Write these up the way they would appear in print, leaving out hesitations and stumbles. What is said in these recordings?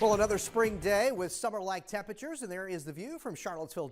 Well, another spring day with summer-like temperatures, and there is the view from Charlottesville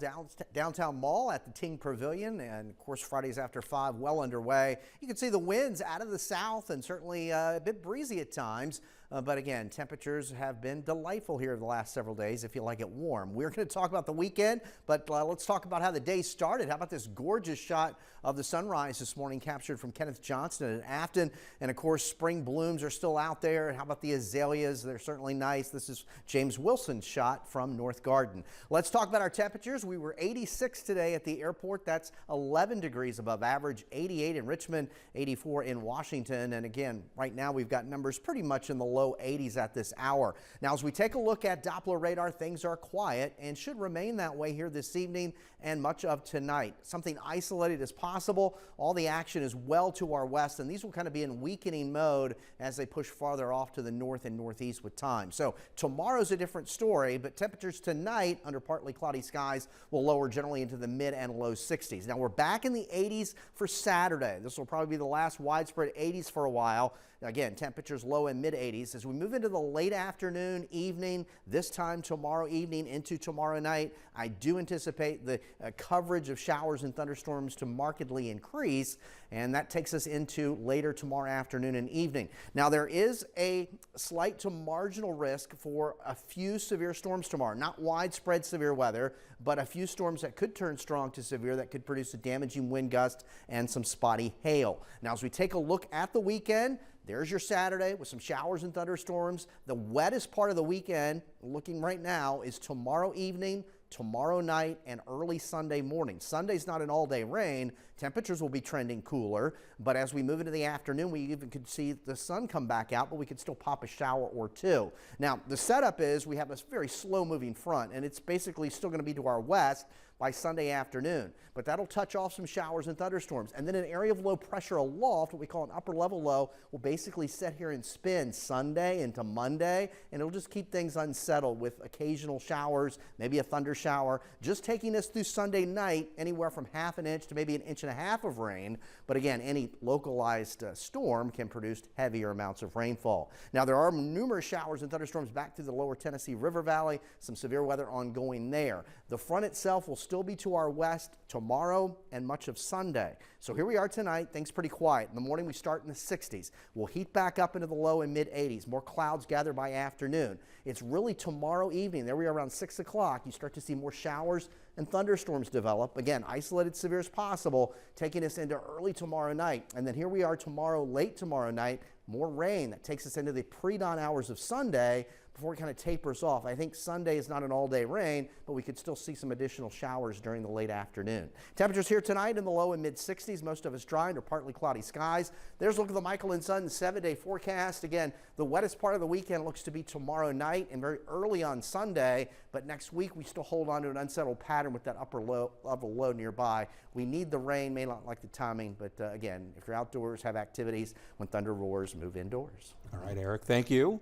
downtown Mall at the Ting Pavilion. And of course, Fridays after 5 well underway. You can see the winds out of the south and certainly a bit breezy at times. But again, temperatures have been delightful here the last several days if you like it warm. We're going to talk about the weekend, but let's talk about how the day started. How about this gorgeous shot of the sunrise this morning captured from Kenneth Johnston at Afton? And of course, spring blooms are still out there. How about the azaleas? They're certainly nice. This is James Wilson's shot from North Garden. Let's talk about our temperatures. We were 86 today at the airport. That's 11 degrees above average, 88 in Richmond, 84 in Washington. And again, right now we've got numbers pretty much in the low 80s at this hour. Now, as we take a look at Doppler radar, things are quiet and should remain that way here this evening and much of tonight. Something isolated as possible. All the action is well to our west, and these will kind of be in weakening mode as they push farther off to the north and northeast with time. So tomorrow's a different story, but temperatures tonight under partly cloudy skies will lower generally into the mid and low 60s. Now, we're back in the 80s for Saturday. This will probably be the last widespread 80s for a while. Again, temperatures low and mid 80s. As we move into the late afternoon, evening, this time tomorrow evening into tomorrow night, I do anticipate the coverage of showers and thunderstorms to markedly increase, and that takes us into later tomorrow afternoon and evening. Now, there is a slight to marginal risk for a few severe storms tomorrow. Not widespread severe weather, but a few storms that could turn strong to severe that could produce a damaging wind gust and some spotty hail. Now, as we take a look at the weekend, there's your Saturday with some showers and thunderstorms. The wettest part of the weekend, looking right now, is tomorrow evening, tomorrow night, and early Sunday morning. Sunday's not an all-day rain. Temperatures will be trending cooler, but as we move into the afternoon, we even could see the sun come back out, but we could still pop a shower or two. Now, the setup is we have a very slow-moving front, and it's basically still going to be to our west by Sunday afternoon, but that'll touch off some showers and thunderstorms. And then an area of low pressure aloft, what we call an upper level low, will basically sit here and spin Sunday into Monday, and it'll just keep things unsettled with occasional showers, maybe a thunder shower, just taking us through Sunday night, anywhere from ½ an inch to maybe 1.5 inches of rain. But again, any localized storm can produce heavier amounts of rainfall. Now, there are numerous showers and thunderstorms back through the lower Tennessee River Valley, some severe weather ongoing there. The front itself will still be to our west tomorrow and much of Sunday. So here we are tonight. Things pretty quiet. In the morning, we start in the 60s. We'll heat back up into the low and mid 80s. More clouds gather by afternoon. It's really tomorrow evening. There we are around 6 o'clock. You start to see more showers and thunderstorms develop. Again, isolated severe as possible, taking us into early tomorrow night. And then here we are tomorrow, late tomorrow night, more rain that takes us into the pre-dawn hours of Sunday before it kind of tapers off. I think Sunday is not an all-day rain, but we could still see some additional showers during the late afternoon. Temperatures here tonight in the low and mid 60s, most of us dry under partly cloudy skies. There's a look at the Michael and Son 7-day forecast. Again, the wettest part of the weekend looks to be tomorrow night and very early on Sunday, but next week we still hold on to an unsettled pattern with that upper low nearby. We need the rain, may not like the timing, but again, if you're outdoors, have activities, when thunder roars, move indoors. All right, Eric, thank you.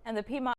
And the Piedmont